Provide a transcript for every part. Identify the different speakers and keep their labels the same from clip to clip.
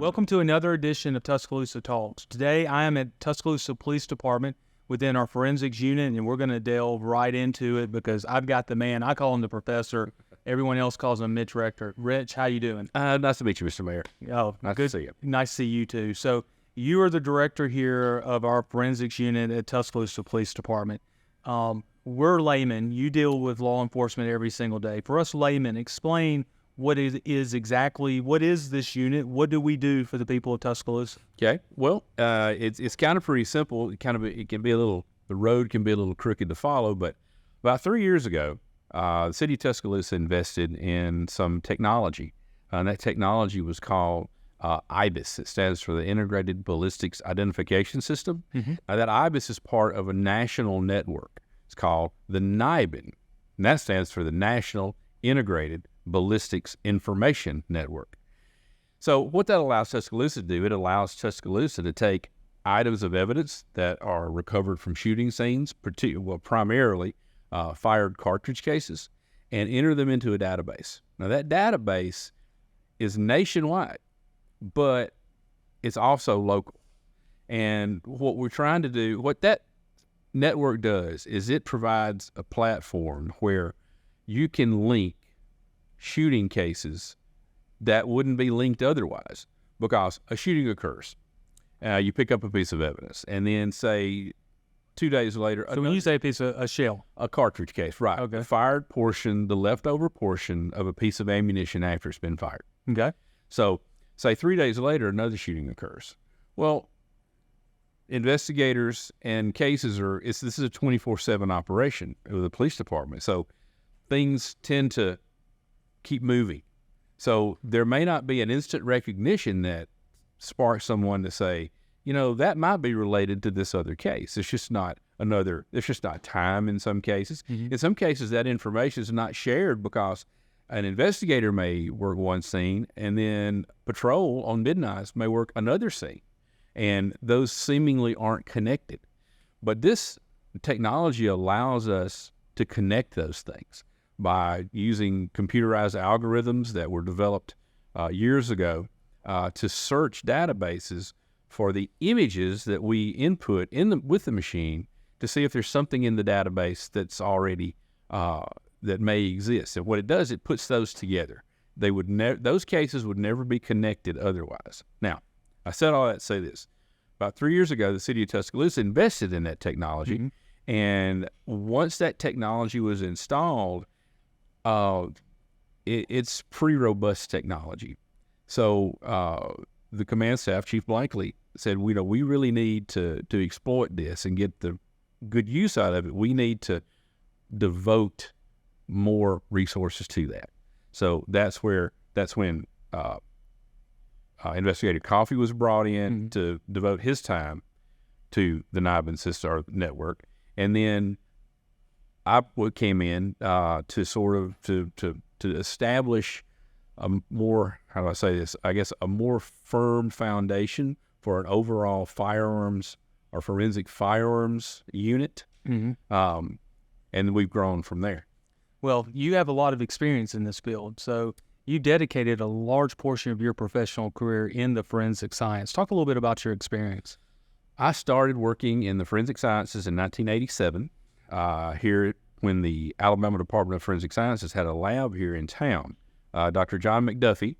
Speaker 1: Welcome to another edition of Tuscaloosa Talks. Today I am at Tuscaloosa Police Department within our forensics unit, and we're going to delve right into it because I've got the man. I call him the professor. Everyone else calls him Mitch Rector. Rich, how you doing?
Speaker 2: Nice to meet you, Mr. Mayor.
Speaker 1: Oh,
Speaker 2: Nice
Speaker 1: good.
Speaker 2: to see you.
Speaker 1: Nice to see you too. So you are the director here of our forensics unit at Tuscaloosa Police Department. We're laymen. You deal with law enforcement every single day. For us laymen, explain what is exactly, what is this unit? What do we do for the people of Tuscaloosa?
Speaker 2: Okay. Well, it's kind of pretty simple. It can be the road can be a little crooked to follow, but about 3 years ago, the city of Tuscaloosa invested in some technology, and that technology was called IBIS. It stands for the Integrated Ballistics Identification System. Now, that IBIS is part of a national network. It's called the NIBIN, and that stands for the National Integrated Ballistics Information Network. So what that allows Tuscaloosa to do, it allows Tuscaloosa to take items of evidence that are recovered from shooting scenes, primarily fired cartridge cases, and enter them into a database. Now, that database is nationwide, but it's also local. And what we're trying to do, what that network does, is it provides a platform where you can link shooting cases that wouldn't be linked otherwise, because a shooting occurs. You pick up a piece of evidence, and then say 2 days later.
Speaker 1: So when you say a shell,
Speaker 2: a cartridge case, right?
Speaker 1: Okay.
Speaker 2: The fired portion, the leftover portion of a piece of ammunition after it's been fired.
Speaker 1: Okay.
Speaker 2: So say 3 days later, another shooting occurs. Well, investigators and cases this is a 24/7 operation with the police department. So things tend to keep moving. So there may not be an instant recognition that sparks someone to say, that might be related to this other case. It's just not time in some cases. In some cases, that information is not shared because an investigator may work one scene and then patrol on midnights may work another scene. And those seemingly aren't connected. But this technology allows us to connect those things by using computerized algorithms that were developed years ago to search databases for the images that we input with the machine to see if there's something in the database that's already that may exist. And what it does, it puts those together. Those cases would never be connected otherwise. Now, I said all that to say this. About 3 years ago, the city of Tuscaloosa invested in that technology, and once that technology was installed, it's pretty robust technology. So the command staff, Chief Blankley, said, we really need to exploit this and get the good use out of it. We need to devote more resources to that. So that's when Investigator Coffey was brought in to devote his time to the NIBIN system or network, and then I came in to establish a more, how do I say this? I guess a more firm foundation for an overall firearms or forensic firearms unit, and we've grown from there.
Speaker 1: Well, you have a lot of experience in this field, so you dedicated a large portion of your professional career in the forensic science. Talk a little bit about your experience.
Speaker 2: I started working in the forensic sciences in 1987 here when the Alabama Department of Forensic Sciences had a lab here in town. Dr. John McDuffie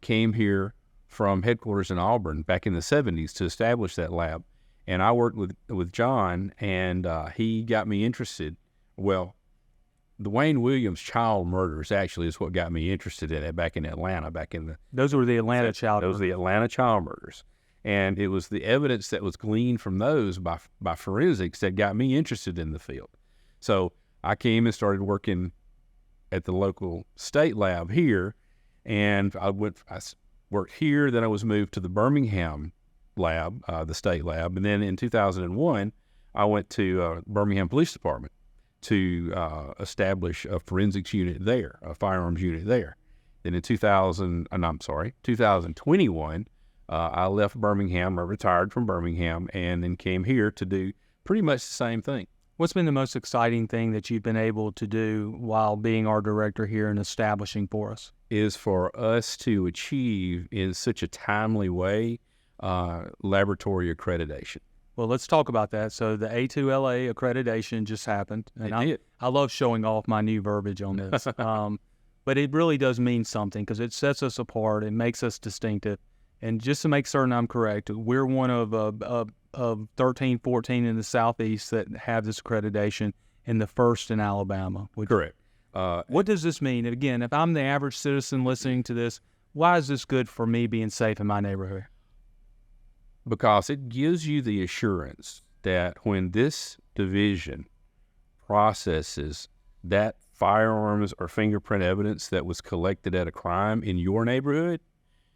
Speaker 2: came here from headquarters in Auburn back in the 70s to establish that lab, and I worked with John, and he got me interested. Well, the Wayne Williams child murders actually is what got me interested in it back in Atlanta.
Speaker 1: Those were the Atlanta child murders.
Speaker 2: Those were the Atlanta child murders. And it was the evidence that was gleaned from those by forensics that got me interested in the field. So I came and started working at the local state lab here, and I worked here. Then I was moved to the Birmingham lab, the state lab. And then in 2001, I went to Birmingham Police Department to establish a forensics unit there, a firearms unit there. Then in 2021, I left Birmingham, I retired from Birmingham, and then came here to do pretty much the same thing.
Speaker 1: What's been the most exciting thing that you've been able to do while being our director here and establishing for us?
Speaker 2: Is for us to achieve in such a timely way laboratory accreditation.
Speaker 1: Well, let's talk about that. So the A2LA accreditation just happened, and I love showing off my new verbiage on this. But it really does mean something because it sets us apart. It makes us distinctive. And just to make certain I'm correct, we're one of 13, 14 in the Southeast that have this accreditation, and the first in Alabama.
Speaker 2: Correct.
Speaker 1: What does this mean? And again, if I'm the average citizen listening to this, why is this good for me being safe in my neighborhood?
Speaker 2: Because it gives you the assurance that when this division processes that firearms or fingerprint evidence that was collected at a crime in your neighborhood,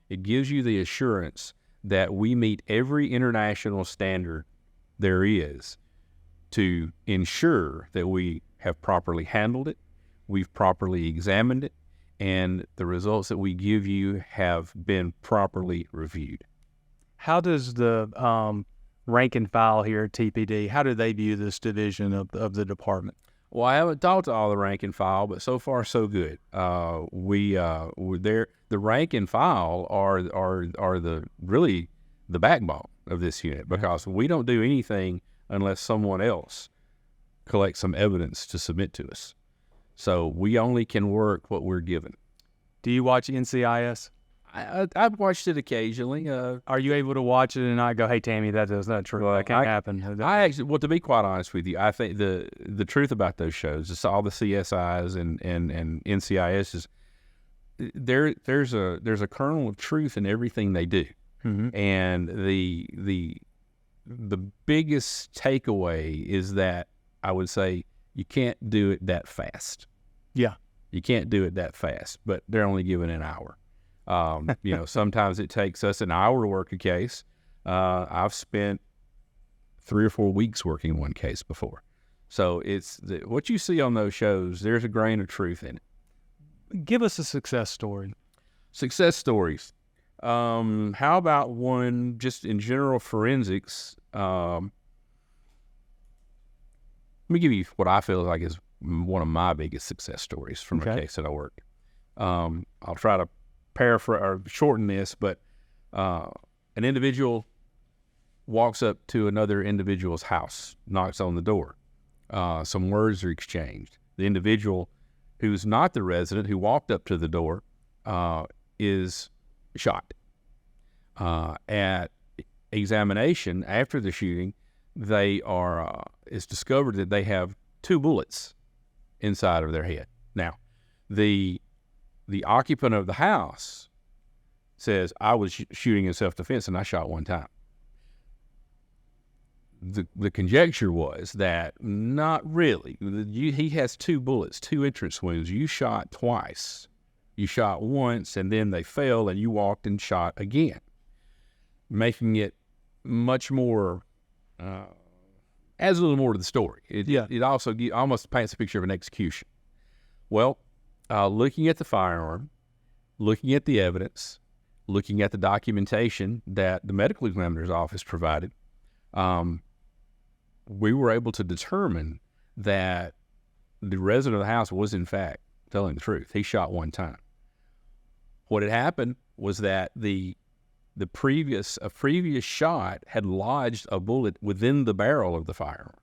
Speaker 2: it gives you the assurance that we meet every international standard there is to ensure that we have properly handled it, we've properly examined it, and the results that we give you have been properly reviewed.
Speaker 1: How does the rank and file here at TPD, how do they view this division of the department?
Speaker 2: Well, I haven't talked to all the rank and file, but so far so good. We're there. The rank and file are the backbone of this unit because we don't do anything unless someone else collects some evidence to submit to us. So we only can work what we're given.
Speaker 1: Do you watch NCIS?
Speaker 2: I've watched it occasionally.
Speaker 1: Are you able to watch it and not go, "Hey, Tammy, that's not true. That can't happen"?
Speaker 2: I actually, well, to be quite honest with you, I think the truth about those shows is all the CSIs and NCIS is there's a kernel of truth in everything they do, and the biggest takeaway is that I would say you can't do it that fast.
Speaker 1: Yeah,
Speaker 2: you can't do it that fast, but they're only given an hour. Sometimes it takes us an hour to work a case. I've spent 3 or 4 weeks working one case before. So what you see on those shows, there's a grain of truth in it.
Speaker 1: Give us a success story.
Speaker 2: Success stories. How about one just in general forensics? Let me give you what I feel like is one of my biggest success stories from a case that I worked. I'll try to paraphrase or shorten this, but an individual walks up to another individual's house, knocks on the door. Some words are exchanged. The individual who's not the resident who walked up to the door is shot. At examination after the shooting, it's discovered that they have 2 bullets inside of their head. Now, the occupant of the house says, "I was shooting in self-defense and I shot one time." The conjecture was that not really. He has 2 bullets, 2 entrance wounds. You shot twice. You shot once and then they fell and you walked and shot again, making it much more, adds a little more to the story. It also almost paints a picture of an execution. Well, looking at the firearm, looking at the evidence, looking at the documentation that the medical examiner's office provided, we were able to determine that the resident of the house was in fact telling the truth. He shot one time. What had happened was that a previous shot had lodged a bullet within the barrel of the firearm.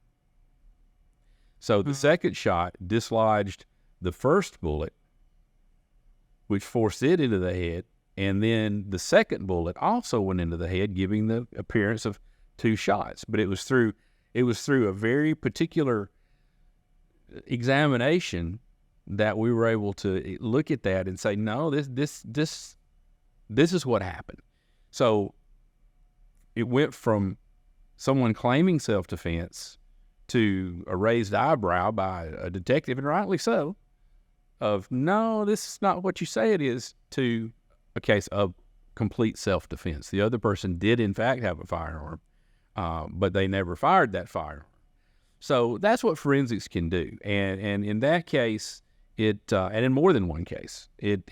Speaker 2: So the second shot dislodged the first bullet, which forced it into the head, and then the second bullet also went into the head, giving the appearance of 2 shots. But it was through a very particular examination that we were able to look at that and say, no, this is what happened. So it went from someone claiming self-defense to a raised eyebrow by a detective, and rightly so, of, no, this is not what you say it is, to a case of complete self-defense. The other person did, in fact, have a firearm, but they never fired that firearm. So that's what forensics can do. And in that case, and in more than one case, it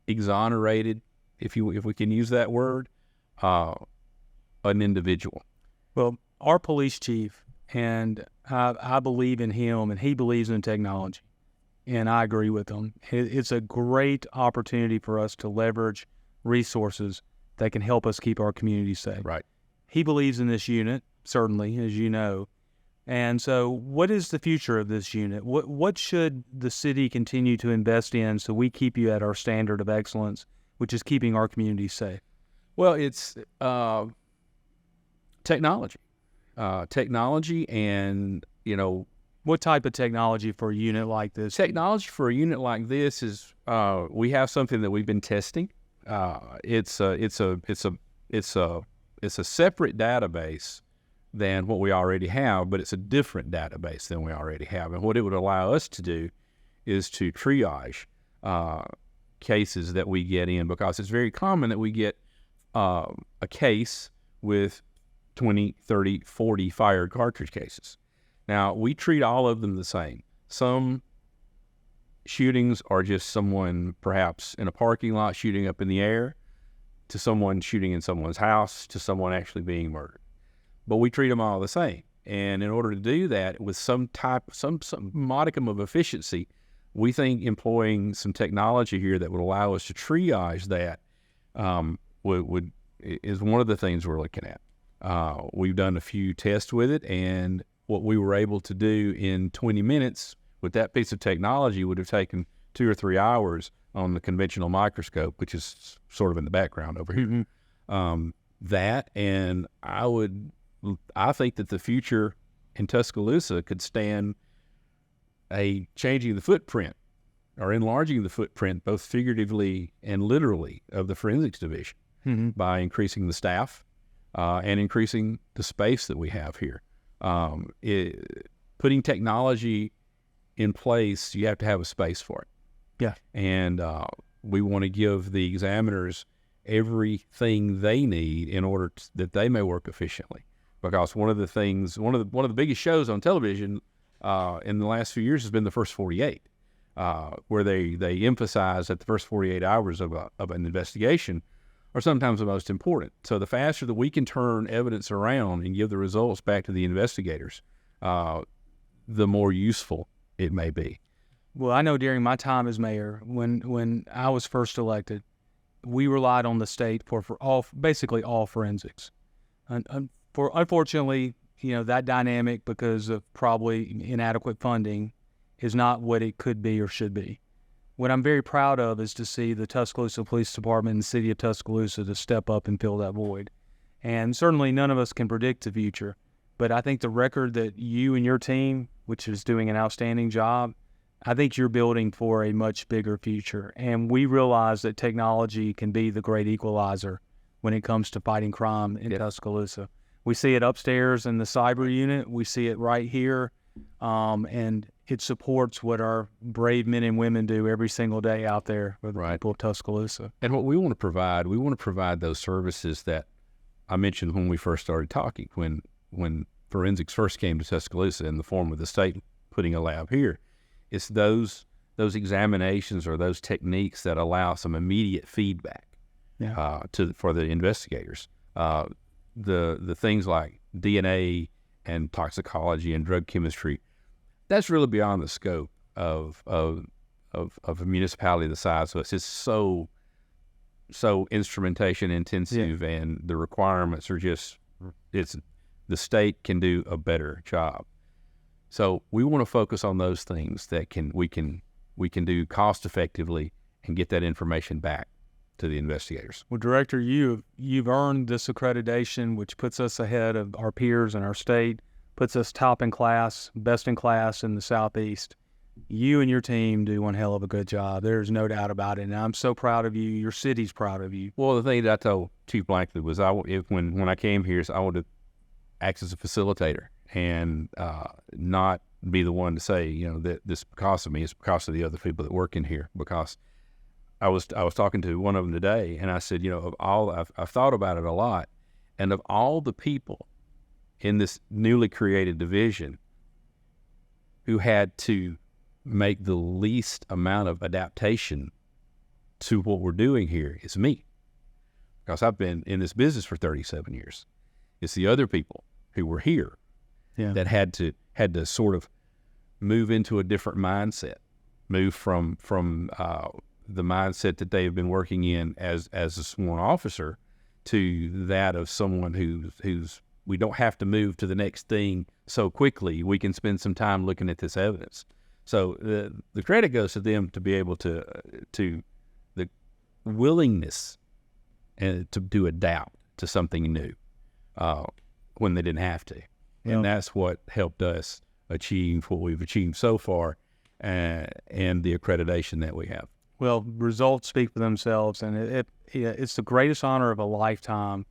Speaker 2: exonerated, if we can use that word, an individual.
Speaker 1: Well, our police chief and I believe in him, and he believes in technology, and I agree with him. It's a great opportunity for us to leverage resources that can help us keep our community safe.
Speaker 2: Right.
Speaker 1: He believes in this unit, certainly, as you know. And so what is the future of this unit? What should the city continue to invest in so we keep you at our standard of excellence, which is keeping our community safe?
Speaker 2: Well, it's technology. Technology and,
Speaker 1: What type of technology for a unit like this?
Speaker 2: technology for a unit like this is we have something that we've been testing. It's a separate database than what we already have, but it's a different database than we already have. And what it would allow us to do is to triage cases that we get in, because it's very common that we get a case with 20, 30, 40 fired cartridge cases. Now, we treat all of them the same. Some shootings are just someone perhaps in a parking lot shooting up in the air, to someone shooting in someone's house, to someone actually being murdered. But we treat them all the same. And in order to do that with some modicum of efficiency, we think employing some technology here that would allow us to triage that is one of the things we're looking at. We've done a few tests with it, and what we were able to do in 20 minutes with that piece of technology would have taken 2 or 3 hours on the conventional microscope, which is sort of in the background over here. That, and I think that the future in Tuscaloosa could stand a changing the footprint or enlarging the footprint, both figuratively and literally, of the forensics division by increasing the staff and increasing the space that we have here. Putting technology in place, you have to have a space for it.
Speaker 1: Yeah.
Speaker 2: And we want to give the examiners everything they need in order that they may work efficiently. Because one of the biggest shows on television in the last few years has been the first 48, where they emphasize that the first 48 hours of an investigation are sometimes the most important. So the faster that we can turn evidence around and give the results back to the investigators, the more useful it may be.
Speaker 1: Well, I know during my time as mayor, when I was first elected, we relied on the state for basically all forensics. Unfortunately, that dynamic, because of probably inadequate funding, is not what it could be or should be. What I'm very proud of is to see the Tuscaloosa Police Department and the city of Tuscaloosa to step up and fill that void. And certainly none of us can predict the future, but I think the record that you and your team, which is doing an outstanding job, I think you're building for a much bigger future. And we realize that technology can be the great equalizer when it comes to fighting crime in Tuscaloosa. We see it upstairs in the cyber unit. We see it right here. And it supports what our brave men and women do every single day out there for the people of Tuscaloosa.
Speaker 2: And what we want to provide those services that I mentioned when we first started talking, when forensics first came to Tuscaloosa in the form of the state putting a lab here. It's those examinations or those techniques that allow some immediate feedback for the investigators. The things like DNA and toxicology and drug chemistry, that's really beyond the scope of a municipality the size of us. It's so instrumentation intensive, and the requirements are the state can do a better job. So we want to focus on those things that we can do cost effectively and get that information back to the investigators.
Speaker 1: Well, Director, you've earned this accreditation, which puts us ahead of our peers in our state, puts us top in class, best in class in the Southeast. You and your team do one hell of a good job. There's no doubt about it. And I'm so proud of you. Your city's proud of you.
Speaker 2: Well, the thing that I told Chief Blankley was when I came here, I wanted to act as a facilitator and not be the one to say, that this is because of me. It's because of the other people that work in here. Because I was talking to one of them today, and I said, of all, I've thought about it a lot, and of all the people in this newly created division who had to make the least amount of adaptation to what we're doing here, it's me. Because I've been in this business for 37 years. It's the other people who were here that had to sort of move into a different mindset, move from the mindset that they've been working in as a sworn officer to that of someone who's we don't have to move to the next thing so quickly. We can spend some time looking at this evidence. So the credit goes to them to be able to the willingness and to adapt to something new when they didn't have to.
Speaker 1: Yeah.
Speaker 2: And that's what helped us achieve what we've achieved so far and the accreditation that we have.
Speaker 1: Well, results speak for themselves, and it's the greatest honor of a lifetime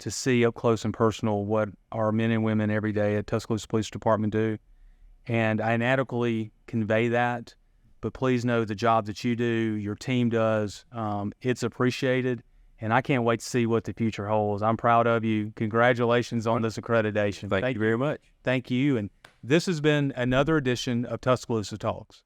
Speaker 1: to see up close and personal what our men and women every day at Tuscaloosa Police Department do. And I inadequately convey that, but please know the job that you do, your team does, it's appreciated, and I can't wait to see what the future holds. I'm proud of you. Congratulations on this accreditation.
Speaker 2: Thank you very much.
Speaker 1: Thank you, and this has been another edition of Tuscaloosa Talks.